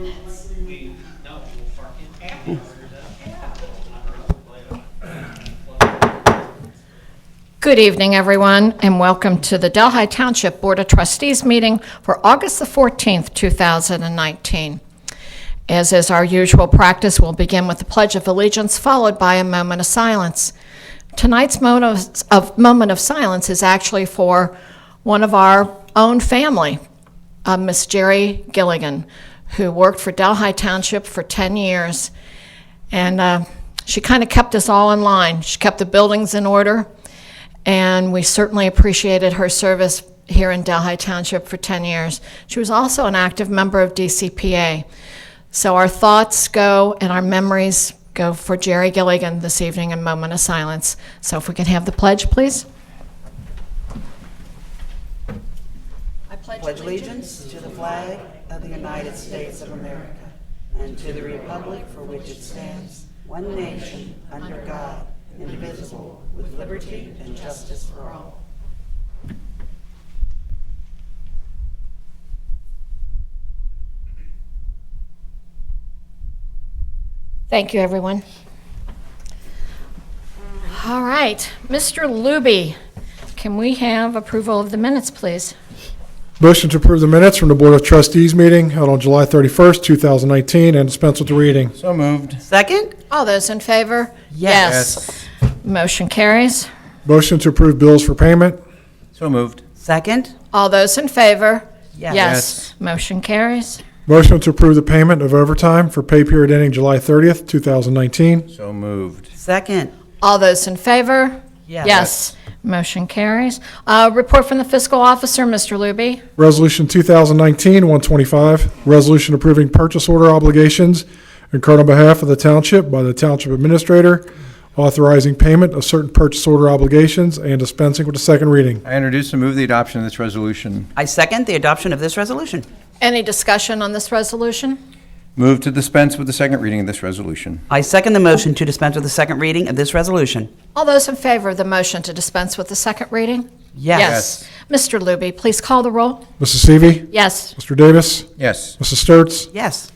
minutes. Good evening, everyone, and welcome to the Delhi Township Board of Trustees meeting for August the 14th, 2019. As is our usual practice, we'll begin with the Pledge of Allegiance, followed by a moment of silence. Tonight's moment of silence is actually for one of our own family, Miss Jerry Gilligan, who worked for Delhi Township for 10 years. And she kind of kept us all in line. She kept the buildings in order. And we certainly appreciated her service here in Delhi Township for 10 years. She was also an active member of DCPA. So our thoughts go and our memories go for Jerry Gilligan this evening in moment of silence. So if we can have the pledge, please. I pledge allegiance to the flag of the United States of America and to the republic for which it stands, one nation, under God, indivisible, with liberty and justice for all. Thank you, everyone. All right, Mr. Luby, can we have approval of the minutes, please? Motion to approve the minutes from the Board of Trustees meeting held on July 31st, 2019, and dispense with the reading. So moved. Second? All those in favor? Yes. Motion carries. Motion to approve bills for payment. So moved. Second? All those in favor? Yes. Yes. Motion carries. Motion to approve the payment of overtime for pay period ending July 30th, 2019. So moved. Second? All those in favor? Yes. Motion carries. Report from the fiscal officer, Mr. Luby. Resolution 2019-125, resolution approving purchase order obligations incurred on behalf of the township by the township administrator, authorizing payment of certain purchase order obligations and dispensing with the second reading. I introduce and move the adoption of this resolution. I second the adoption of this resolution. Any discussion on this resolution? Move to dispense with the second reading of this resolution. I second the motion to dispense with the second reading of this resolution. All those in favor of the motion to dispense with the second reading? Yes. Mr. Luby, please call the roll. Mrs. Seavey. Yes. Mr. Davis. Yes. Mrs. Sturts. Yes.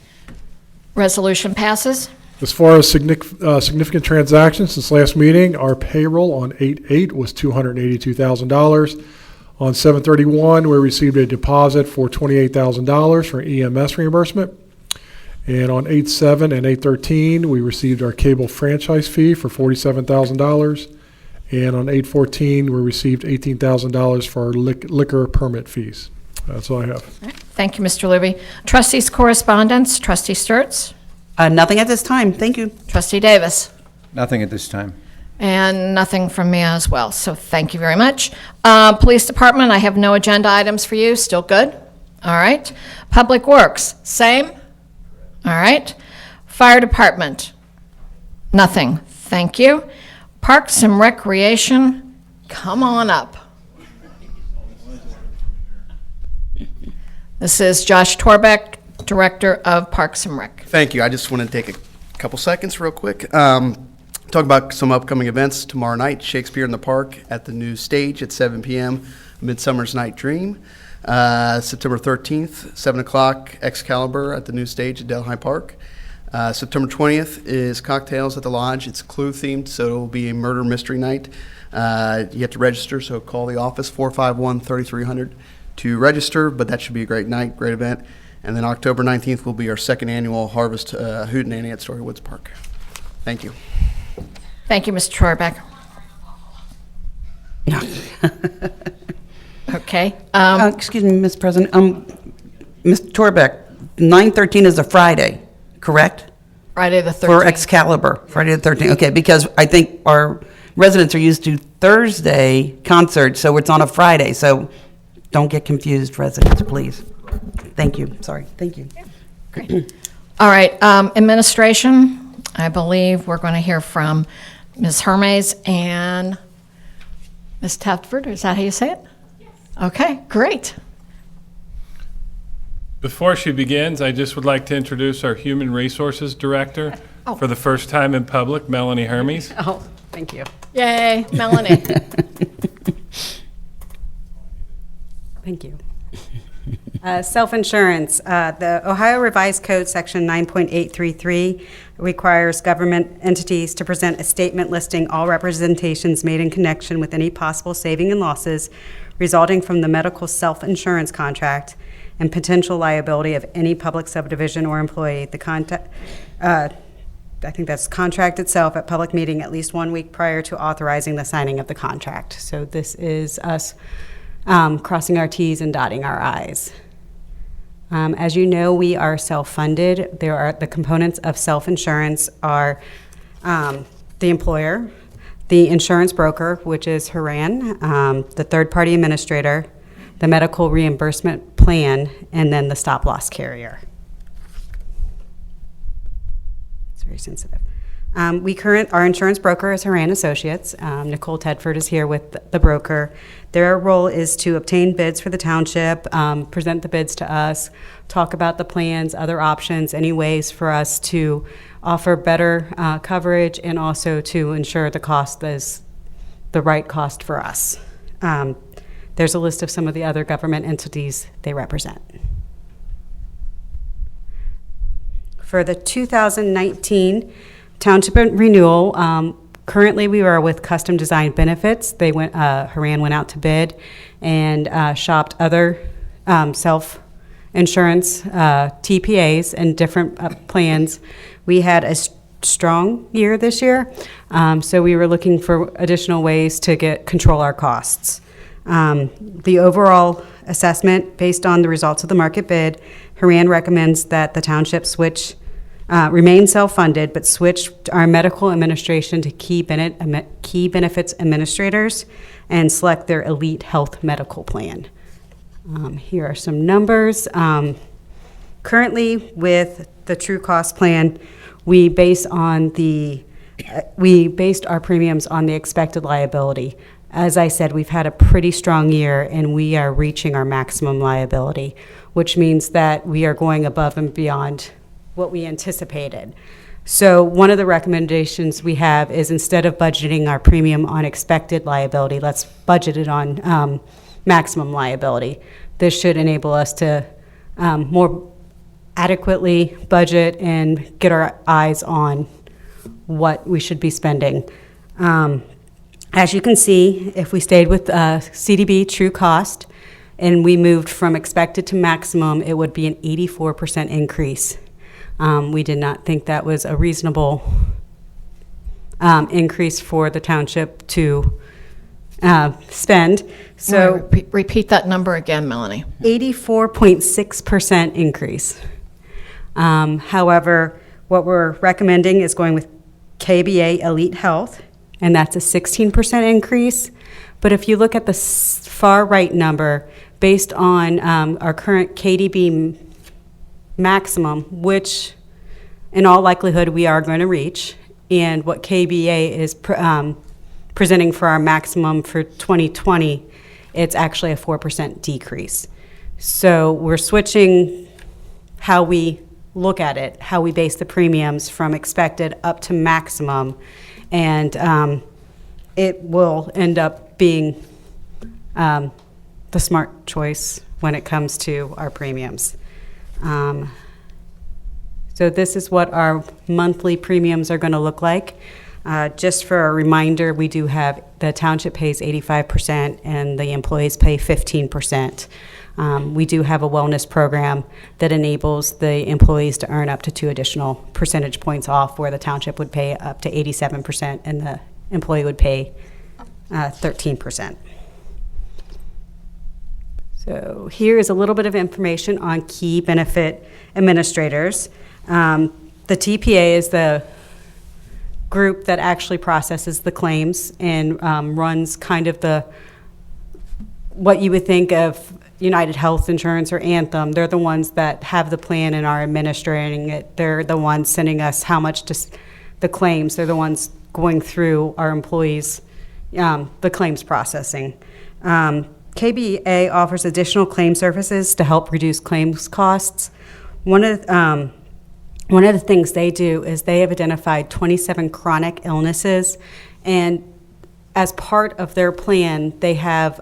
Resolution passes. As far as significant transactions since last meeting, our payroll on 8/8 was $282,000. On 7/31, we received a deposit for $28,000 for EMS reimbursement. And on 8/7 and 8/13, we received our cable franchise fee for $47,000. And on 8/14, we received $18,000 for our liquor permit fees. That's all I have. All right. Thank you, Mr. Luby. Trustees' correspondence, Trustee Sturts, Nothing at this time. Thank you. Trustee Davis, Nothing at this time. and nothing from me as well. So thank you very much. Police Department, I have no agenda items for you. Still good? All right. Public Works, same? All right. Fire Department, nothing. Thank you. Parks and Recreation, come on up. This is Josh Torbeck, Director of Parks and Rec. Thank you. I just want to take a couple seconds real quick. Talk about some upcoming events tomorrow night. Shakespeare in the Park at the new stage at 7 p.m. Midsummer's Night Dream. September 13th, 7 o'clock, Excalibur at the new stage at Delhi Park. September 20th is Cocktails at the Lodge. It's Clue-themed, so it will be a murder mystery night. You have to register, so call the office, 451-3300, to register, but that should be a great night, great event. And then October 19th will be our second annual Harvest Hootenanny at Story Woods Park. Thank you. Thank you, Mr. Torbeck. Okay. Excuse me, Ms. President. Mr. Torbeck, 9/13 is a Friday, correct? Friday the 13th. For Excalibur, Friday the 13th. Okay, because I think our residents are used to Thursday concerts, so it's on a Friday. So don't get confused, residents, please. Thank you. Sorry. Thank you. Great. All right, administration, I believe we're going to hear from Ms. Hermes and Ms. Tedford. Is that how you say it? Yes. Okay, great. Before she begins, I just would like to introduce our Human Resources Director for the first time in public, Melanie Hermes. Oh, thank you. Yay, Melanie. Thank you. Self-insurance. The Ohio Revised Code, Section 9.833, requires government entities to present a statement listing all representations made in connection with any possible saving and losses resulting from the medical self-insurance contract and potential liability of any public subdivision or employee. I think that's contract itself at public meeting at least 1 week prior to authorizing the signing of the contract. So this is us crossing our T's and dotting our I's. As you know, we are self-funded. The components of self-insurance are the employer, the insurance broker, which is Haran, the third-party administrator, the medical reimbursement plan, and then the stop-loss carrier. It's very sensitive. Our insurance broker is Haran Associates. Nicole Tedford is here with the broker. Their role is to obtain bids for the township, present the bids to us, talk about the plans, other options, any ways for us to offer better coverage and also to ensure the cost is the right cost for us. There's a list of some of the other government entities they represent. For the 2019 Township renewal, currently we are with Custom Design Benefits. Haran went out to bid and shopped other self-insurance TPAs and different plans. We had a strong year this year, so we were looking for additional ways to control our costs. The overall assessment, based on the results of the market bid, Haran recommends that the township remain self-funded, but switch our medical administration to key benefits administrators and select their elite health medical plan. Here are some numbers. Currently, with the true cost plan, we based our premiums on the expected liability. As I said, we've had a pretty strong year and we are reaching our maximum liability, which means that we are going above and beyond what we anticipated. So one of the recommendations we have is, instead of budgeting our premium on expected liability, let's budget it on maximum liability. This should enable us to more adequately budget and get our eyes on what we should be spending. As you can see, if we stayed with CDB true cost and we moved from expected to maximum, it would be an 84% increase. We did not think that was a reasonable increase for the township to spend. So Repeat that number again, Melanie. 84.6% increase. However, what we're recommending is going with KBA Elite Health, and that's a 16% increase. But if you look at the far right number, based on our current KDB maximum, which in all likelihood we are going to reach, and what KBA is presenting for our maximum for 2020, it's actually a 4% decrease. So we're switching how we look at it, how we base the premiums from expected up to maximum, and it will end up being the smart choice when it comes to our premiums. So this is what our monthly premiums are going to look like. Just for a reminder, we do have, the township pays 85% and the employees pay 15%. We do have a wellness program that enables the employees to earn up to 2 additional percentage points off, where the township would pay up to 87% and the employee would pay 13%. So here is a little bit of information on key benefit administrators. The TPA is the group that actually processes the claims and runs kind of what you would think of United Health Insurance or Anthem. They're the ones that have the plan and are administrating it. They're the ones sending us how much the claims. They're the ones going through our employees, the claims processing. KBA offers additional claim services to help reduce claims costs. One of the things they do is they have identified 27 chronic illnesses, and as part of their plan, they have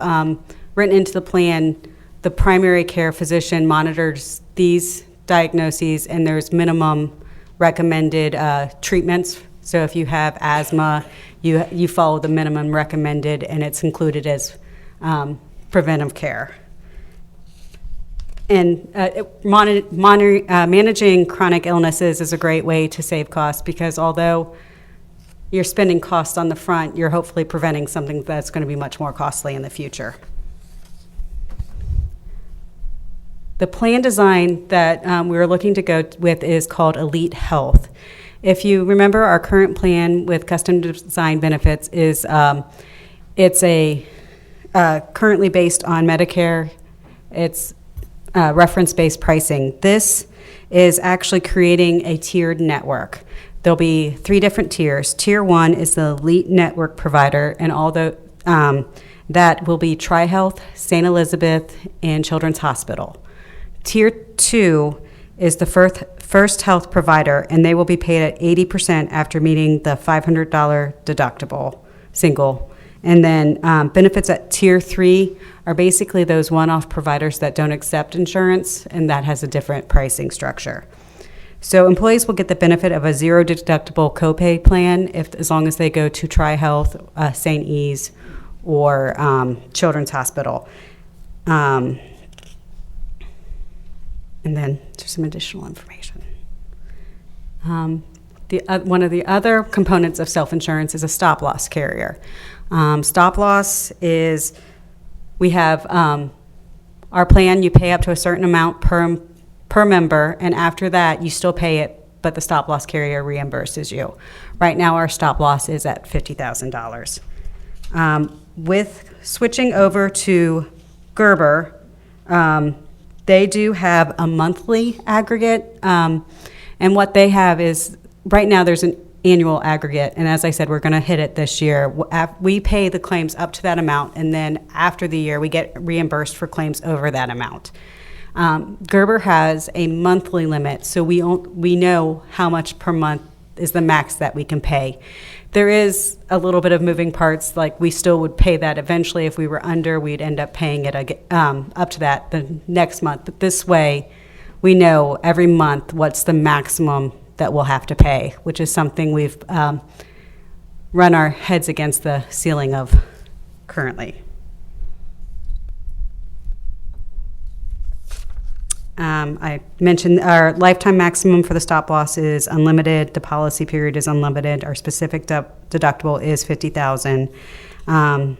written into the plan The primary care physician monitors these diagnoses, and there's minimum recommended treatments. So if you have asthma, you follow the minimum recommended, and it's included as preventive care. And managing chronic illnesses is a great way to save costs, because although you're spending costs on the front, you're hopefully preventing something that's going to be much more costly in the future. The plan design that we're looking to go with is called Elite Health. If you remember, our current plan with custom design benefits is it's currently based on Medicare. It's reference-based pricing. This is actually creating a tiered network. There'll be 3 different tiers. Tier 1 is the elite network provider, and although that will be TriHealth, St. Elizabeth, and Children's Hospital. Tier 2 is the first health provider, and they will be paid at 80% after meeting the $500 deductible single. And then benefits at Tier 3 are basically those one-off providers that don't accept insurance, and that has a different pricing structure. So employees will get the benefit of a zero deductible copay plan as long as they go to TriHealth, St. E's, or Children's Hospital. And then there's some additional information. One of the other components of self-insurance is a stop-loss carrier. Stop-loss is, we have our plan, you pay up to a certain amount per member, and after that, you still pay it, but the stop-loss carrier reimburses you. Right now, our stop-loss is at $50,000. With switching over to Gerber, they do have a monthly aggregate, and what they have is, right now there's an annual aggregate, and as I said, we're going to hit it this year. We pay the claims up to that amount, and then after the year, we get reimbursed for claims over that amount. Gerber has a monthly limit, so we know how much per month is the max that we can pay. There is a little bit of moving parts, like we still would pay that eventually. If we were under, we'd end up paying it up to that the next month. But this way, we know every month what's the maximum that we'll have to pay, which is something we've run our heads against the ceiling of currently. I mentioned our lifetime maximum for the stop loss is unlimited. The policy period is unlimited. Our specific deductible is $50,000.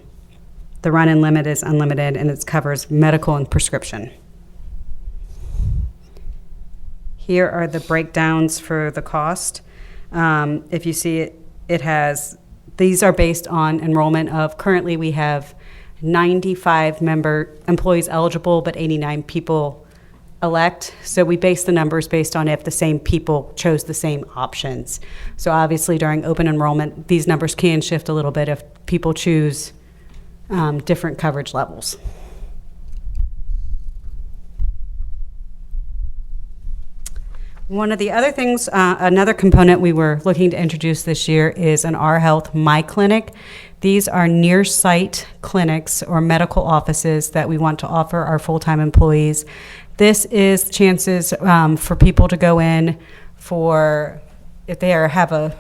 The run-in limit is unlimited, and it covers medical and prescription. Here are the breakdowns for the cost. If you see it has, these are based on enrollment of, currently we have 95 employees eligible, but 89 people elect. So we base the numbers based on if the same people chose the same options. So obviously during open enrollment, these numbers can shift a little bit if people choose different coverage levels. One of the other things, another component we were looking to introduce this year is an Our Health My Clinic. These are near-site clinics or medical offices that we want to offer our full-time employees. This is chances for people to go in for, if they have a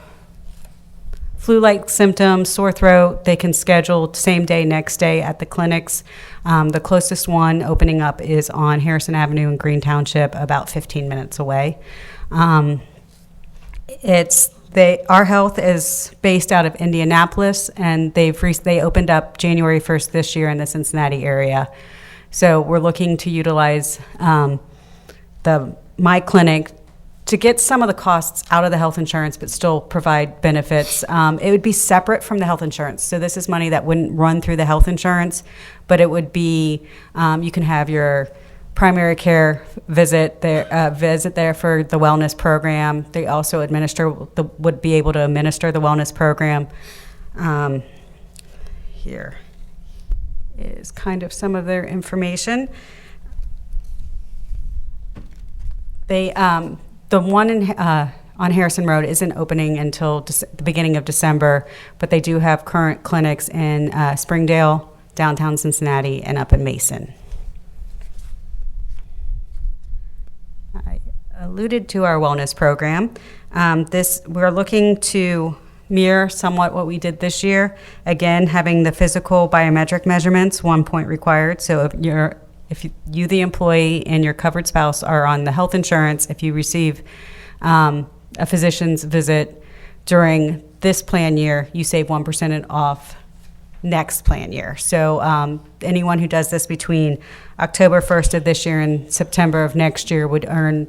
flu-like symptoms, sore throat, they can schedule same day, next day at the clinics. The closest one opening up is on Harrison Avenue in Green Township, about 15 minutes away. Our Health is based out of Indianapolis, and they opened up January 1st this year in the Cincinnati area. So we're looking to utilize the My Clinic to get some of the costs out of the health insurance, but still provide benefits. It would be separate from the health insurance. So this is money that wouldn't run through the health insurance, but it would be, you can have your primary care visit there for the wellness program. They also would be able to administer the wellness program. Here is kind of some of their information. The one on Harrison Road isn't opening until the beginning of December, but they do have current clinics in Springdale, downtown Cincinnati, and up in Mason. alluded to our wellness program. We're looking to mirror somewhat what we did this year. Again, having the physical biometric measurements, 1 point required. So if you, the employee, and your covered spouse are on the health insurance, if you receive a physician's visit during this plan year, you save 1% off next plan year. So anyone who does this between October 1st of this year and September of next year would earn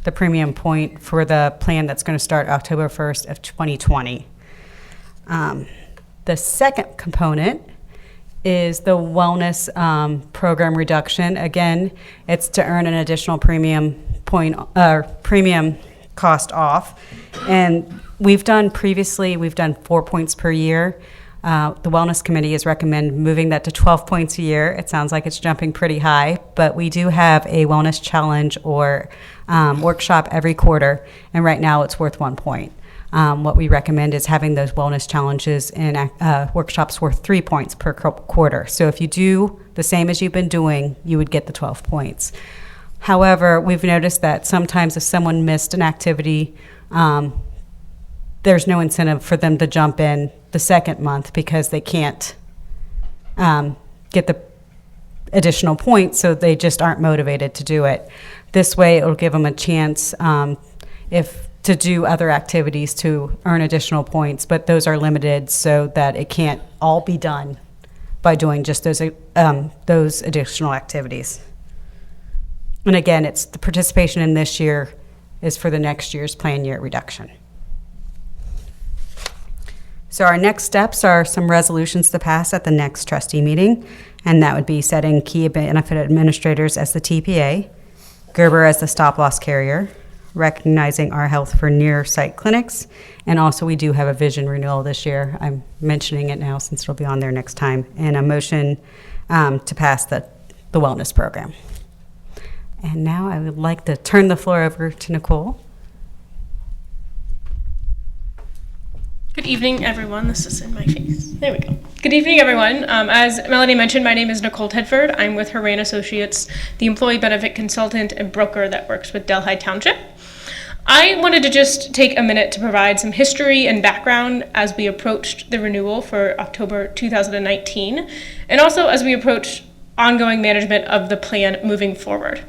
the premium point for the plan that's going to start October 1st of 2020. The second component is the wellness program reduction. Again, it's to earn an additional premium cost off. And we've done 4 points per year. The Wellness Committee has recommended moving that to 12 points a year. It sounds like it's jumping pretty high, but we do have a wellness challenge or workshop every quarter, and right now it's worth 1 point. What we recommend is having those wellness challenges and workshops worth 3 points per quarter. So if you do the same as you've been doing, you would get the 12 points. However, we've noticed that sometimes if someone missed an activity, there's no incentive for them to jump in the second month because they can't get the additional points, so they just aren't motivated to do it. This way, it'll give them a chance to do other activities to earn additional points, but those are limited so that it can't all be done by doing just those additional activities. And again, it's the participation in this year is for the next year's plan year reduction. So our next steps are some resolutions to pass at the next trustee meeting, and that would be setting key benefit administrators as the TPA, Gerber as the stop-loss carrier, recognizing our health for near-site clinics, and also we do have a vision renewal this year. I'm mentioning it now since it'll be on there next time, and a motion to pass the wellness program. And now I would like to turn the floor over to Nicole. Good evening, everyone. This is in my face. There we go. Good evening, everyone. As Melanie mentioned, my name is Nicole Tedford. I'm with Horan Associates, the employee benefit consultant and broker that works with Delhi Township. I wanted to just take a minute to provide some history and background as we approached the renewal for October 2019, and also as we approach ongoing management of the plan moving forward.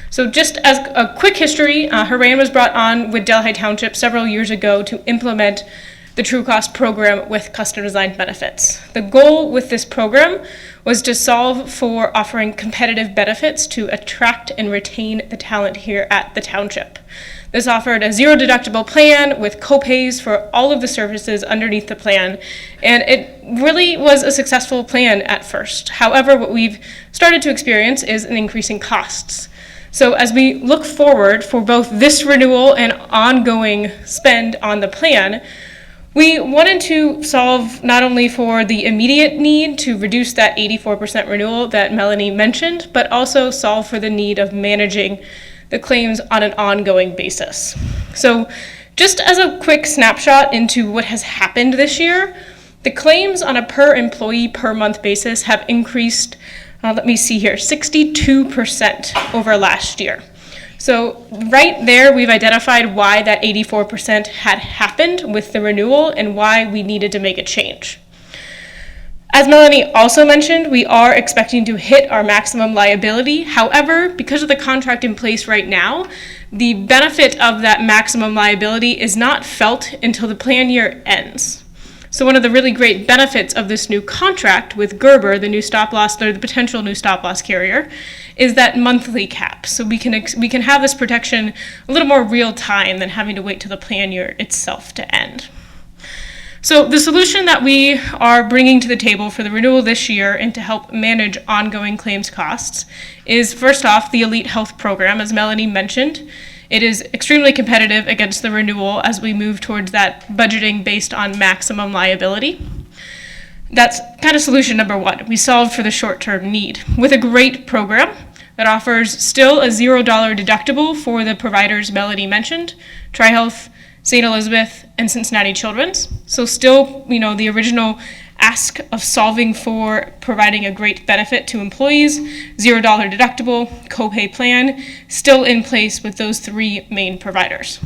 So just as a quick history, Horan was brought on with Delhi Township several years ago to implement the True Cost program with custom designed benefits. The goal with this program was to solve for offering competitive benefits to attract and retain the talent here at the township. This offered a zero deductible plan with co-pays for all of the services underneath the plan, and it really was a successful plan at first. However, what we've started to experience is an increase in costs. So as we look forward for both this renewal and ongoing spend on the plan, we wanted to solve not only for the immediate need to reduce that 84% renewal that Melanie mentioned, but also solve for the need of managing the claims on an ongoing basis. So just as a quick snapshot into what has happened this year, the claims on a per employee per month basis have increased, 62% over last year. So right there, we've identified why that 84% had happened with the renewal and why we needed to make a change. As Melanie also mentioned, we are expecting to hit our maximum liability. However, because of the contract in place right now, the benefit of that maximum liability is not felt until the plan year ends. So one of the really great benefits of this new contract with Gerber, the potential new stop-loss carrier, is that monthly cap. So we can have this protection a little more real time than having to wait till the plan year itself to end. So the solution that we are bringing to the table for the renewal this year and to help manage ongoing claims costs is, first off, the Elite Health Program, as Melanie mentioned. It is extremely competitive against the renewal as we move towards that budgeting based on maximum liability. That's kind of solution number one. We solved for the short-term need with a great program that offers still a $0 deductible for the providers Melanie mentioned, TriHealth, St. Elizabeth, and Cincinnati Children's. So still, the original ask of solving for providing a great benefit to employees, $0 deductible, copay plan, still in place with those three main providers.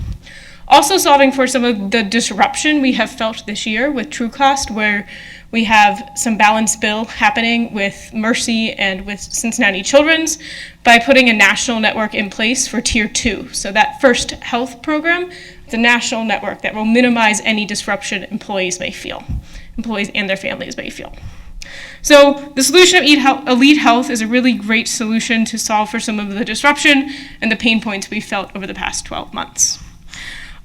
Also solving for some of the disruption we have felt this year with TrueCost, where we have some balance bill happening with Mercy and with Cincinnati Children's by putting a national network in place for Tier 2. So that First Health program, it's a national network that will minimize any disruption employees and their families may feel. So the solution of Elite Health is a really great solution to solve for some of the disruption and the pain points we felt over the past 12 months.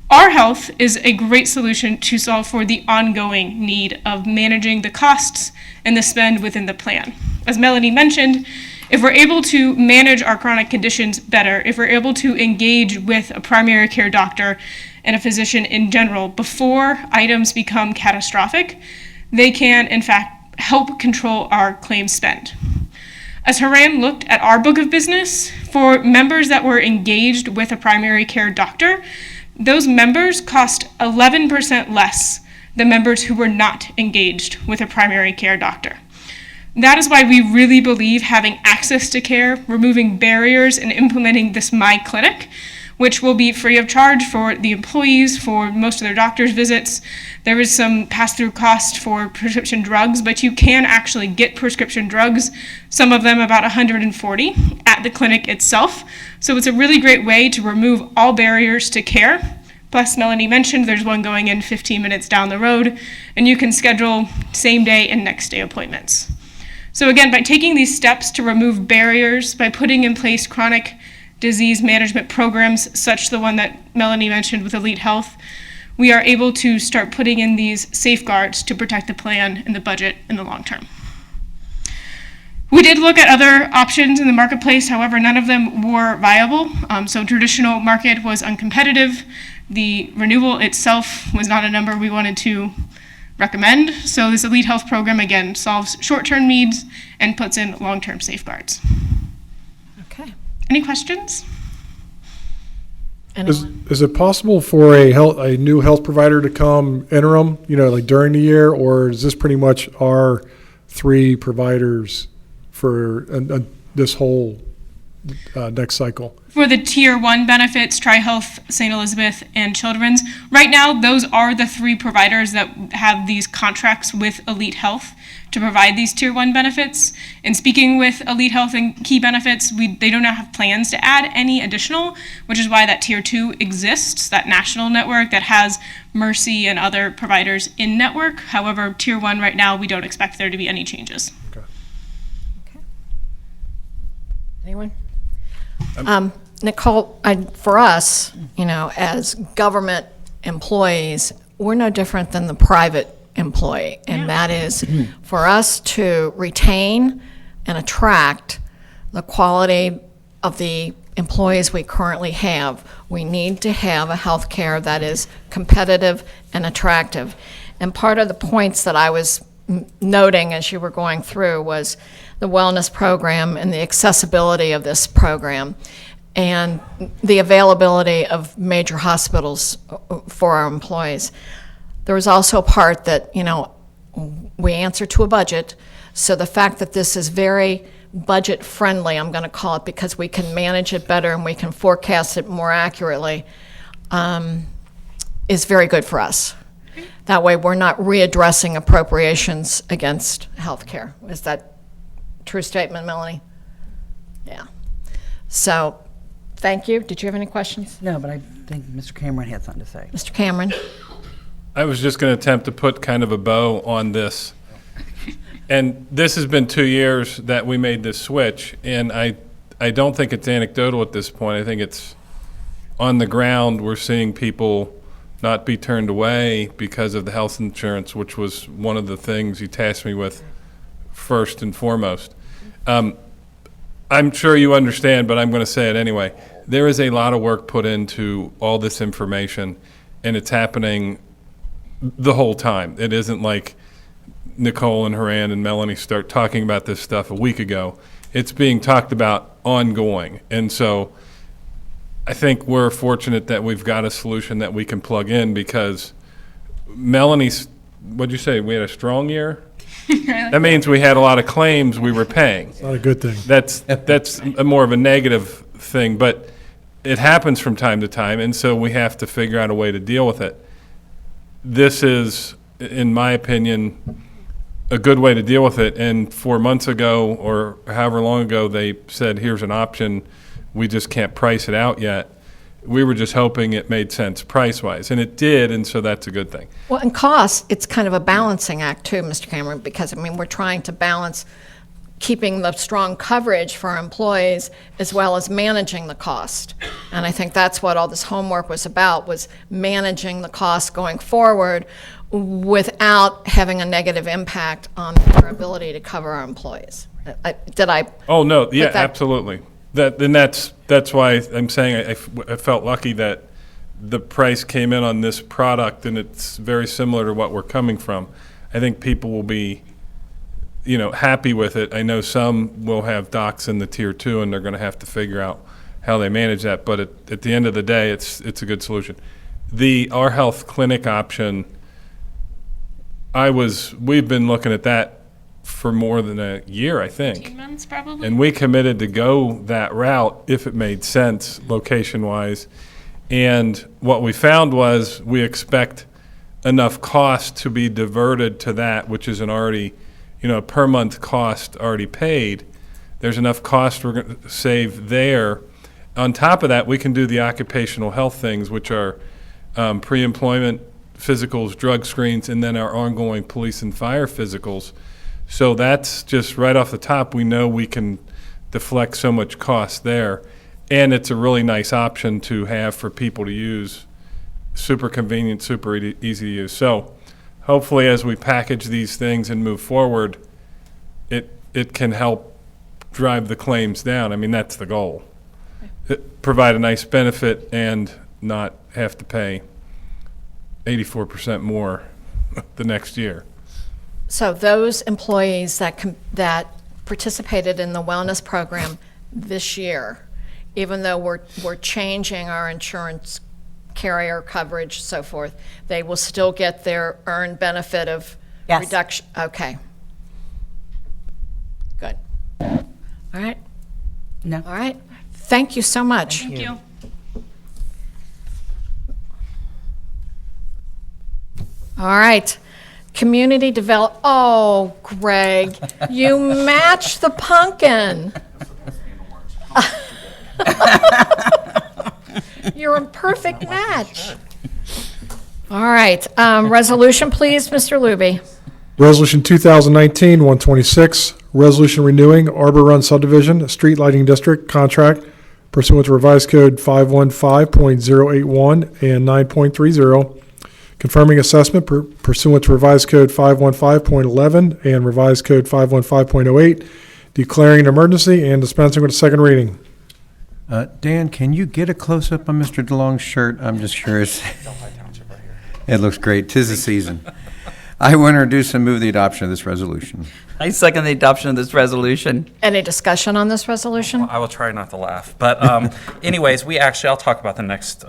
Our Health is a great solution to solve for the ongoing need of managing the costs and the spend within the plan. As Melanie mentioned, if we're able to manage our chronic conditions better, if we're able to engage with a primary care doctor and a physician in general before items become catastrophic, they can, in fact, help control our claim spend. As Haran looked at our book of business, for members that were engaged with a primary care doctor, those members cost 11% less than members who were not engaged with a primary care doctor. That is why we really believe having access to care, removing barriers, and implementing this My Clinic, which will be free of charge for the employees for most of their doctor's visits. There is some pass-through cost for prescription drugs, but you can actually get prescription drugs, some of them about $140, at the clinic itself. So it's a really great way to remove all barriers to care. Plus, Melanie mentioned there's one going in 15 minutes down the road, and you can schedule same day and next day appointments. So again, by taking these steps to remove barriers, by putting in place chronic disease management programs, such the one that Melanie mentioned with Elite Health, we are able to start putting in these safeguards to protect the plan and the budget in the long term. We did look at other options in the marketplace, however, none of them were viable. So traditional market was uncompetitive. The renewal itself was not a number we wanted to recommend. So this Elite Health program, again, solves short-term needs and puts in long-term safeguards. Okay. Any questions? Anyone? Is it possible for a new health provider to come interim, like during the year, or is this pretty much our three providers for this whole next cycle? For the Tier 1 benefits, TriHealth, St. Elizabeth, and Children's, right now those are the three providers that have these contracts with Elite Health to provide these Tier 1 benefits. And speaking with Elite Health and Key Benefits, they do not have plans to add any additional, which is why that Tier 2 exists, that national network that has Mercy and other providers in network. However, Tier 1 right now, we don't expect there to be any changes. Okay. Anyone? Nicole, for us, as government employees, we're no different than the private employee. And that is for us to retain and attract the quality of the employees we currently have. We need to have a health care that is competitive and attractive. And part of the points that I was noting as you were going through was the wellness program and the accessibility of this program and the availability of major hospitals for our employees. There was also a part that, we answer to a budget, so the fact that this is very budget friendly, I'm going to call it, because we can manage it better and we can forecast it more accurately, is very good for us. That way we're not readdressing appropriations against healthcare. Is that a true statement, Melanie? Yeah. So, thank you. Did you have any questions? No, but I think Mr. Cameron had something to say. Mr. Cameron? I was just going to attempt to put kind of a bow on this. And this has been 2 years that we made this switch, and I don't think it's anecdotal at this point. I think it's on the ground. We're seeing people not be turned away because of the health insurance, which was one of the things you tasked me with first and foremost. I'm sure you understand, but I'm going to say it anyway. There is a lot of work put into all this information, and it's happening the whole time. It isn't like Nicole and Haran and Melanie start talking about this stuff a week ago. It's being talked about ongoing. And so I think we're fortunate that we've got a solution that we can plug in, because Melanie's, what'd you say, we had a strong year? That means we had a lot of claims we were paying. Not a good thing. That's more of a negative thing, but it happens from time to time, and so we have to figure out a way to deal with it. This is, in my opinion, a good way to deal with it. And 4 months ago, or however long ago, they said, here's an option. We just can't price it out yet. We were just hoping it made sense price-wise, and it did, and so that's a good thing. Well, and cost, it's kind of a balancing act too, Mr. Cameron, because, I mean, we're trying to balance keeping the strong coverage for our employees as well as managing the cost. And I think that's what all this homework was about, was managing the cost going forward without having a negative impact on our ability to cover our employees. Did I? Oh, no, yeah, that- absolutely. That's why I'm saying I felt lucky that the price came in on this product, and it's very similar to what we're coming from. I think people will be, happy with it. I know some will have docs in the tier 2, and they're going to have to figure out how they manage that. But at the end of the day, it's a good solution. The Our Health Clinic option, we've been looking at that for more than a year, I think. 18 months probably. And we committed to go that route if it made sense location-wise. And what we found was we expect enough cost to be diverted to that, which is an already, per month cost already paid. There's enough cost we're going to save there. On top of that, we can do the occupational health things, which are pre-employment physicals, drug screens, and then our ongoing police and fire physicals. So that's just right off the top, we know we can deflect so much cost there. And it's a really nice option to have for people to use. Super convenient, super easy to use. So hopefully as we package these things and move forward, it can help drive the claims down. I mean, that's the goal. Provide a nice benefit and not have to pay 84% more the next year. So those employees that participated in the wellness program this year, even though we're changing our insurance carrier coverage, so forth, they will still get their earned benefit of Yes. reduction? Okay. Good. All right. No. All right. Thank you so much. Thank you. All right. Community develop, oh, Greg, you matched the pumpkin. You're a perfect match. All right, resolution, please, Mr. Luby. Resolution 2019-126, resolution renewing Arbor Run subdivision, street lighting district contract pursuant to revised code 515.081 and 9.30. Confirming assessment pursuant to revised code 515.11 and revised code 515.08, declaring an emergency and dispensing with a second reading. Dan, can you get a close-up on Mr. DeLong's shirt? I'm just curious. It looks great. 'Tis the season. I will introduce and move the adoption of this resolution. I second the adoption of this resolution. Any discussion on this resolution? I will try not to laugh. But anyways, I'll talk about the next,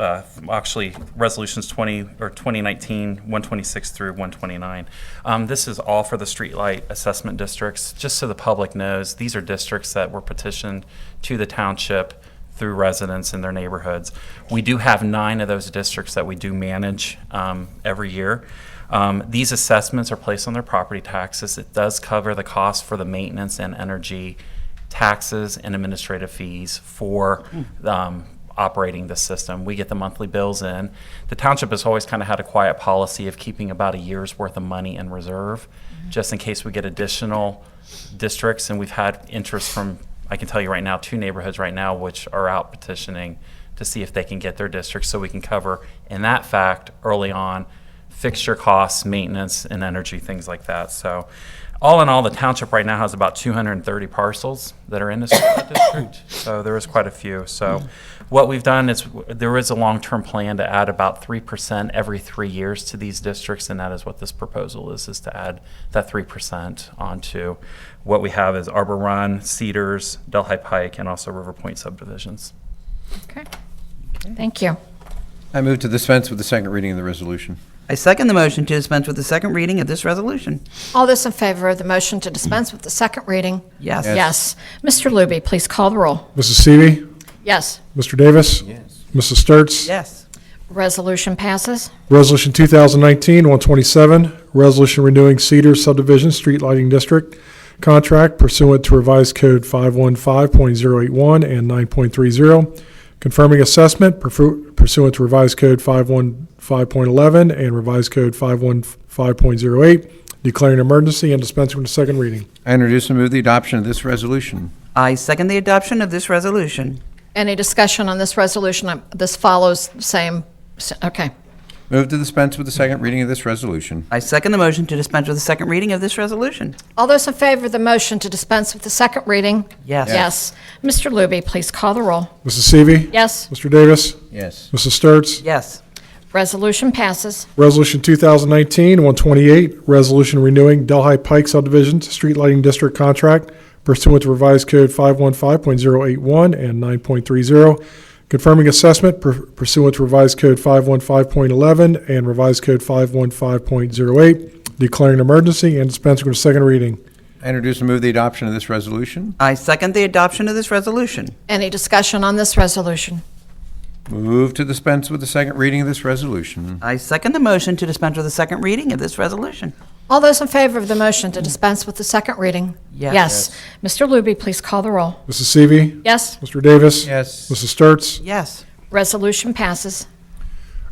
resolutions 2019, 126 through 129. This is all for the streetlight assessment districts. Just so the public knows, these are districts that were petitioned to the township through residents in their neighborhoods. We do have 9 of those districts that we do manage every year. These assessments are placed on their property taxes. It does cover the cost for the maintenance and energy taxes and administrative fees for operating the system. We get the monthly bills in. The township has always kind of had a quiet policy of keeping about a year's worth of money in reserve, just in case we get additional districts. And we've had interest from, I can tell you right now, 2 neighborhoods right now which are out petitioning to see if they can get their districts, so we can cover, in that fact, early on, fixture costs, maintenance, and energy, things like that. So all in all, the township right now has about 230 parcels that are in this district. So there is quite a few. So what we've done is there is a long-term plan to add about 3% every 3 years to these districts, and that is what this proposal is to add that 3% onto what we have is Arbor Run, Cedars, Delhi Pike, and also River Point subdivisions. Okay. Thank you. I move to dispense with the second reading of the resolution. I second the motion to dispense with the second reading of this resolution. All those in favor of the motion to dispense with the second reading? Yes. Yes. Mr. Luby, please call the roll. Mrs. Seavey. Yes. Mr. Davis. Yes. Mrs. Sturts. Yes. Resolution passes. Resolution 2019-127, resolution renewing Cedar Subdivision Street Lighting District contract pursuant to revised code 515.081 and 9.30, confirming assessment pursuant to revised code 515.11 and revised code 515.08, declaring an emergency and dispensing with the second reading. I introduce and move the adoption of this resolution. I second the adoption of this resolution. Any discussion on this resolution? This follows the same, okay. Move to dispense with the second reading of this resolution. I second the motion to dispense with the second reading of this resolution. All those in favor of the motion to dispense with the second reading? Yes. Yes. Mr. Luby, please call the roll. Mrs. Seavey. Yes. Mr. Davis. Yes. Mrs. Sturts. Yes. Resolution passes. Resolution 2019-128, resolution renewing Delhi Pike Subdivision Street Lighting District contract pursuant to revised code 515.081 and 9.30, confirming assessment pursuant to revised code 515.11 and revised code 515.08, declaring an emergency and dispensing with a second reading. I introduce and move the adoption of this resolution. I second the adoption of this resolution. Any discussion on this resolution? Move to dispense with the second reading of this resolution. I second the motion to dispense with the second reading of this resolution. All those in favor of the motion to dispense with the second reading? Yes. Yes. Mr. Luby, please call the roll. Mrs. Seavey. Yes. Mr. Davis. Yes. Mrs. Sturts. Yes. Resolution passes.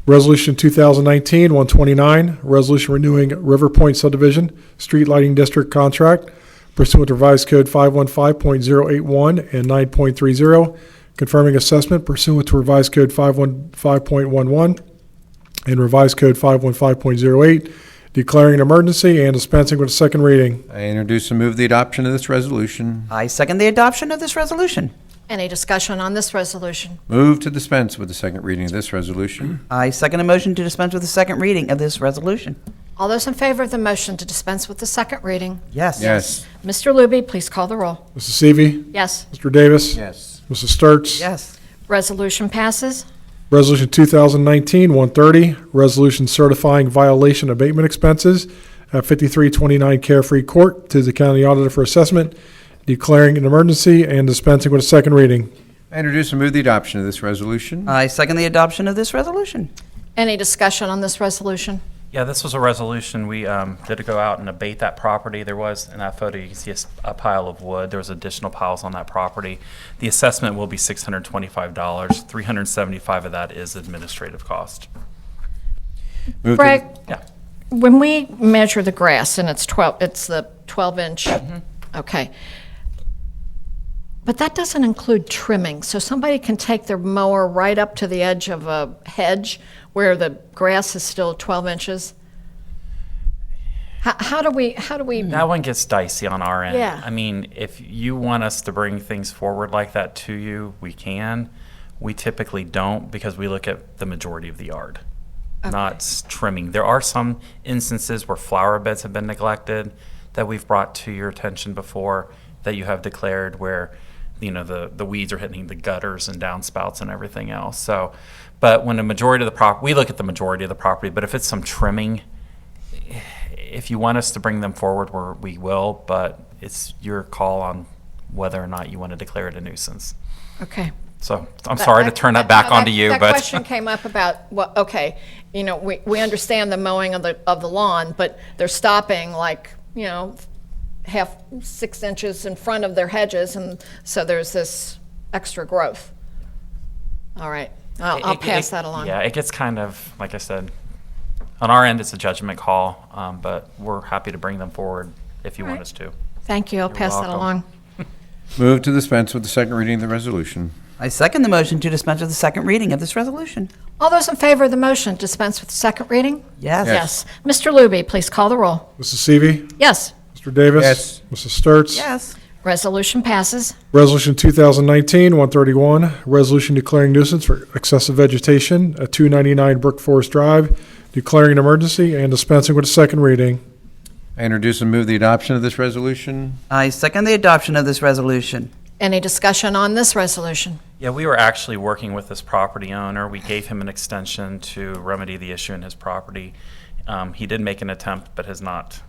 Resolution 2019-129, resolution renewing River Point Subdivision Street Lighting District contract pursuant to revised code 515.081 and 9.30, confirming assessment pursuant to revised code 515.11 and revised code 515.08, declaring an emergency and dispensing with a second reading. I introduce and move the adoption of this resolution. I second the adoption of this resolution. Any discussion on this resolution? Move to dispense with the second reading of this resolution. I second a motion to dispense with the second reading of this resolution. All those in favor of the motion to dispense with the second reading? Yes. Yes. Mr. Luby, please call the roll. Mrs. Seavey. Yes. Mr. Davis. Yes. Mrs. Sturts. Yes. Resolution passes. Resolution 2019-130, resolution certifying violation abatement expenses at 5329 Carefree Court to the county auditor for assessment, declaring an emergency and dispensing with a second reading. I introduce and move the adoption of this resolution. I second the adoption of this resolution. Any discussion on this resolution? Yeah, this was a resolution. We did go out and abate that property. There was, in that photo, you can see a pile of wood. There was additional piles on that property. The assessment will be $625. $375 of that is administrative cost. Move to- Greg, Yeah. when we measure the grass and it's the 12-inch, okay. But that doesn't include trimming, so somebody can take their mower right up to the edge of a hedge where the grass is still 12 inches? How do we? That one gets dicey on our end. Yeah. I mean, if you want us to bring things forward like that to you, we can. We typically don't because we look at the majority of the yard, not trimming. There are some instances where flower beds have been neglected that we've brought to your attention before that you have declared where, you know, the weeds are hitting the gutters and downspouts and everything else. So, but when the majority of the property, we look at the majority of the property, but if it's some trimming, if you want us to bring them forward, we will, but it's your call on whether or not you want to declare it a nuisance. Okay. So I'm sorry to turn that back onto you, That but question came up about, well, okay, you know, we understand the mowing of the lawn, but they're stopping like, you know, 6 inches in front of their hedges, and so there's this extra growth. All right, I'll pass that along. Yeah, it gets kind of, like I said, on our end, it's a judgment call, but we're happy to bring them forward if you want us to. Thank you, I'll You're pass that welcome. along. Move to dispense with the second reading of the resolution. I second the motion to dispense with the second reading of this resolution. All those in favor of the motion, dispense with the second reading? Yes. Yes. Mr. Luby, please call the roll. Mrs. Seavey. Yes. Mr. Davis. Yes. Mrs. Sturts. Yes. Resolution passes. Resolution 2019-131, resolution declaring nuisance for excessive vegetation at 299 Brook Forest Drive, declaring an emergency and dispensing with a second reading. I introduce and move the adoption of this resolution. I second the adoption of this resolution. Any discussion on this resolution? Yeah, we were actually working with this property owner. We gave him an extension to remedy the issue in his property. He did make an attempt, but has not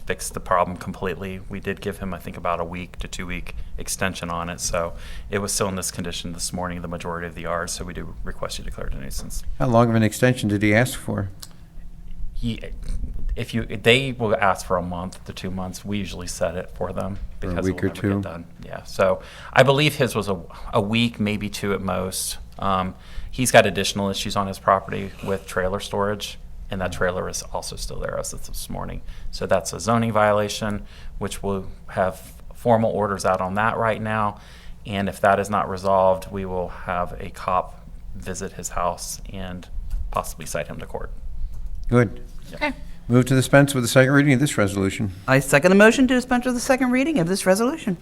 fixed the problem completely. We did give him, I think, about a week to 2 week extension on it. So it was still in this condition this morning, the majority of the hours. So we do request you declare it a nuisance. How long of an extension did he ask for? They will ask for a month to 2 months. We usually set it for them because week it will or never two? get done. Yeah. So I believe his was a week, maybe 2 at most. He's got additional issues on his property with trailer storage, and that trailer is also still there as of this morning. So that's a zoning violation, which we'll have formal orders out on that right now. And if that is not resolved, we will have a cop visit his house and possibly cite him to court. Good. Okay. Move to dispense with the second reading of this resolution. I second the motion to dispense with the second reading of this resolution.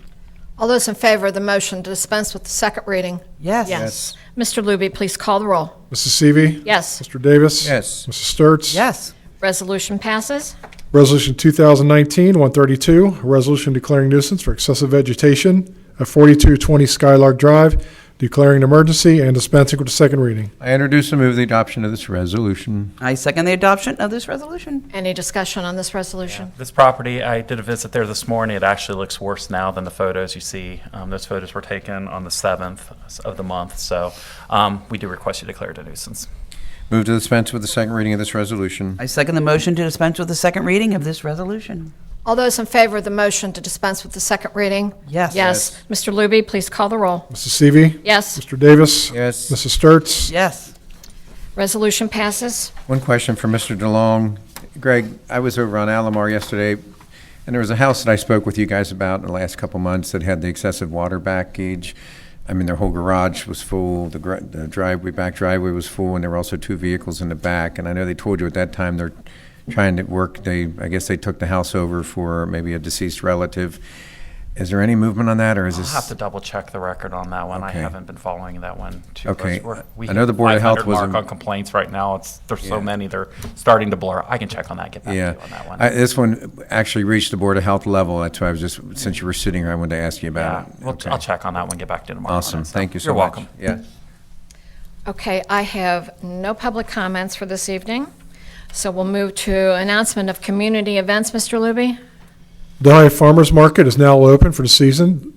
All those in favor of the motion to dispense with the second reading? Yes. Yes. Mr. Luby, please call the roll. Mrs. Seavey. Yes. Mr. Davis. Yes. Mrs. Sturts. Yes. Resolution passes. Resolution 2019-132, a resolution declaring nuisance for excessive vegetation at 4220 Skylark Drive, declaring an emergency and dispensing with the second reading. I introduce and move the adoption of this resolution. I second the adoption of this resolution. Any discussion on this resolution? This property, I did a visit there this morning. It actually looks worse now than the photos you see. Those photos were taken on the 7th of the month, so we do request you declare it a nuisance. Move to dispense with the second reading of this resolution. I second the motion to dispense with the second reading of this resolution. All those in favor of the motion to dispense with the second reading? Yes. Yes. Mr. Luby, please call the roll. Mrs. Seavey. Yes. Mr. Davis. Yes. Mrs. Sturts. Yes. Resolution passes. One question for Mr. DeLong. Greg, I was over on Alomar yesterday, and there was a house that I spoke with you guys about in the last couple months that had the excessive water backage. I mean, their whole garage was full, the back driveway was full, and there were also 2 vehicles in the back. And I know they told you at that time they're trying to work, I guess they took the house over for maybe a deceased relative. Is there any movement on that, or is I'll this? have to double check the record on that one. I Okay. haven't been following that one too Okay. close. We I know hit the Board of Health 500 was mark in- on complaints right now. There's so Yeah. many, they're starting to blur. I can check on that, get back to Yeah, you on that one. this one actually reached the Board of Health level. That's why I was just, since you were sitting here, I wanted to ask you Yeah, about it. Okay. I'll check on that one, get back to you tomorrow. on Awesome, it, so thank you so You're much. welcome. Yeah. Okay, I have no public comments for this evening, so we'll move to announcement of community events. Mr. Luby? Delhi Farmers Market is now open for the season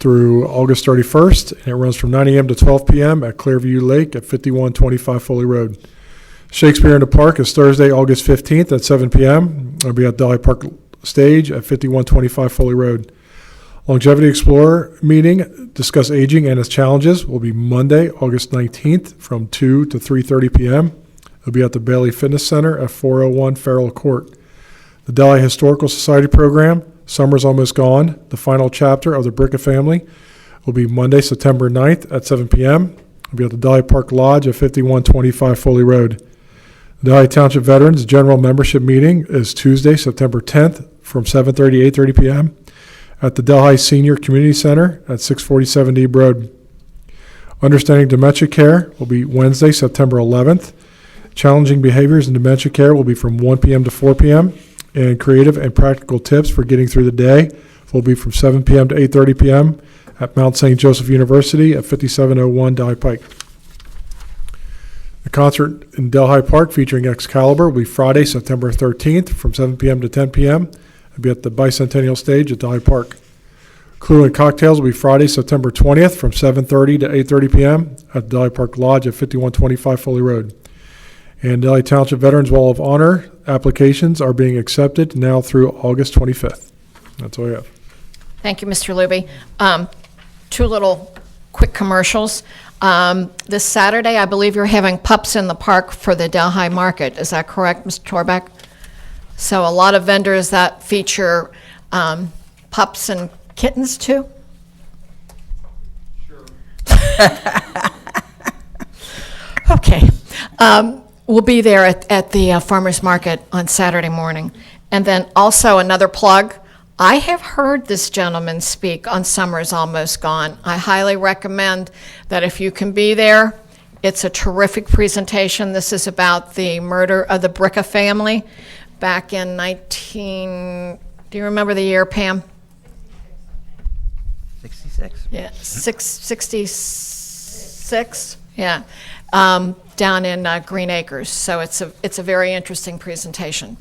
through August 31st, and it runs from 9 a.m. to 12 p.m. at Clearview Lake at 5125 Foley Road. Shakespeare in the Park is Thursday, August 15th at 7 p.m. It'll be at Delhi Park Stage at 5125 Foley Road. Longevity Explorer meeting, discuss aging and its challenges, will be Monday, August 19th from 2 to 3:30 p.m. It'll be at the Bailey Fitness Center at 401 Farrell Court. The Delhi Historical Society program, Summer's Almost Gone, the final chapter of the Bricka family, will be Monday, September 9th at 7 p.m. It'll be at the Delhi Park Lodge at 5125 Foley Road. The Delhi Township Veterans General Membership Meeting is Tuesday, September 10th from 7:30 to 8:30 p.m. at the Delhi Senior Community Center at 647 Deeb Road. Understanding Dementia Care will be Wednesday, September 11th. Challenging Behaviors in Dementia Care will be from 1 p.m. to 4 p.m. And Creative and Practical Tips for Getting Through the Day will be from 7 p.m. to 8:30 p.m. at Mount St. Joseph University at 5701 Delhi Pike. The concert in Delhi Park featuring Excalibur will be Friday, September 13th from 7 p.m. to 10 p.m. It'll be at the Bicentennial Stage at Delhi Park. Clue and Cocktails will be Friday, September 20th from 7:30 to 8:30 p.m. at Delhi Park Lodge at 5125 Foley Road. And Delhi Township Veterans Wall of Honor applications are being accepted now through August 25th. That's all I have. Thank you, Mr. Luby. 2 little quick commercials. This Saturday, I believe you're having pups in the park for the Delhi Market. Is that correct, Mr. Torbeck? So a lot of vendors that feature pups and kittens, too? Sure. Okay. We'll be there at the farmer's market on Saturday morning. And then also another plug, I have heard this gentleman speak on Summer's Almost Gone. I highly recommend that if you can be there, it's a terrific presentation. This is about the murder of the Bricka family back in do you remember the year, Pam? 66. 66. Yeah, 666, yeah, down in Green Acres. So it's a very interesting presentation.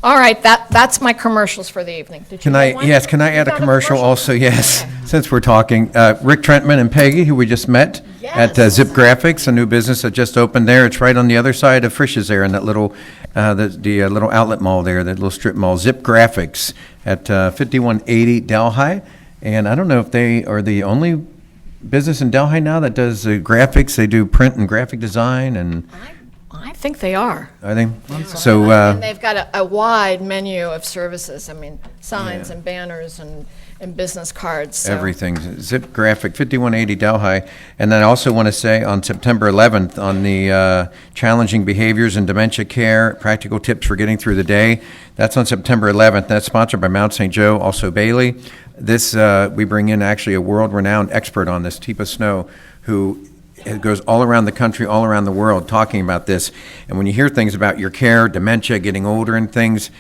All right, that's my commercials for the evening. Did you Can have I, one? yes, can I You add a got commercial also? Yes, since we're talking. Rick Trentman and Peggy, who we just met at Yes. Zip Graphics, a new business that just opened there. It's right on the other side of Frisch's there in that little, the little outlet mall there, that little strip mall, Zip Graphics at 5180 Delhi. And I don't know if they are the only business in Delhi now that does graphics. They do print and graphic design, and I think they are. I think, so, And they've got a wide menu of services. I mean, signs and banners and business cards. So. everything. Zip Graphic, 5180 Delhi. And then I also want to say on September 11th, on the Challenging Behaviors in Dementia Care, Practical Tips for Getting Through the Day. That's on September 11th. That's sponsored by Mount St. Joe, also Bailey. This, we bring in actually a world-renowned expert on this, Teepa Snow, who it goes all around the country, all around the world, talking about this. And when you hear things about your care, dementia, getting older and things,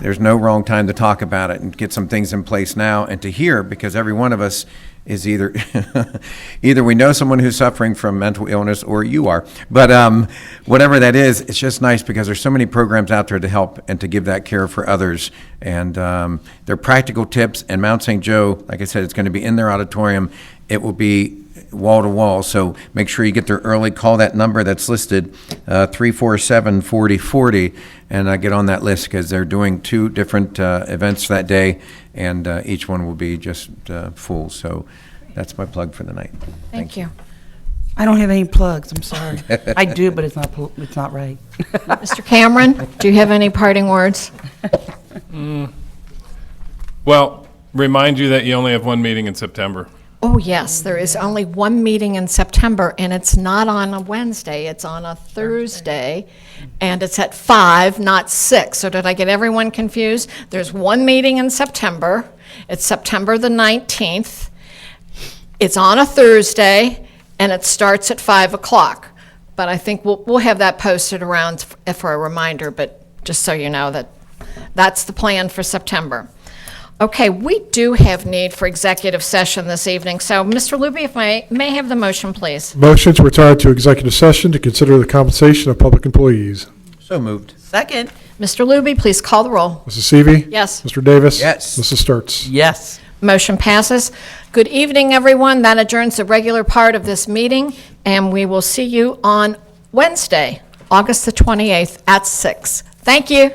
there's no wrong time to talk about it and get some things in place now and to hear, because every one of us is either we know someone who's suffering from mental illness or you are. But whatever that is, it's just nice because there's so many programs out there to help and to give that care for others. And they're practical tips. And Mount St. Joe, like I said, it's going to be in their auditorium. It will be wall to wall, so make sure you get there early. Call that number that's listed, 347-4040, and get on that list because they're doing 2 different events that day, and each one will be just full. So that's my plug for the night. Thank you. I don't have any plugs, I'm sorry. I do, but it's not right. Mr. Cameron, do you have any parting words? Well, remind you that you only have one meeting in September. Oh, yes, there is only one meeting in September, and it's not on a Wednesday, it's on a Thursday, and it's at 5, not 6. So did I get everyone confused? There's one meeting in September. It's September the 19th. It's on a Thursday, and it starts at 5 o'clock. But I think we'll have that posted around for a reminder, but just so you know that that's the plan for September. Okay, we do have need for executive session this evening, so Mr. Luby, if I may have the motion, please. Motion to retire to executive session to consider the compensation of public employees. So moved. Second, Mr. Luby, please call the roll. Mrs. Seavey. Yes. Mr. Davis. Yes. Mrs. Sturts. yes. Motion passes. Good evening, everyone. That adjourns the regular part of this meeting, and we will see you on Wednesday, August the 28th at 6. Thank you.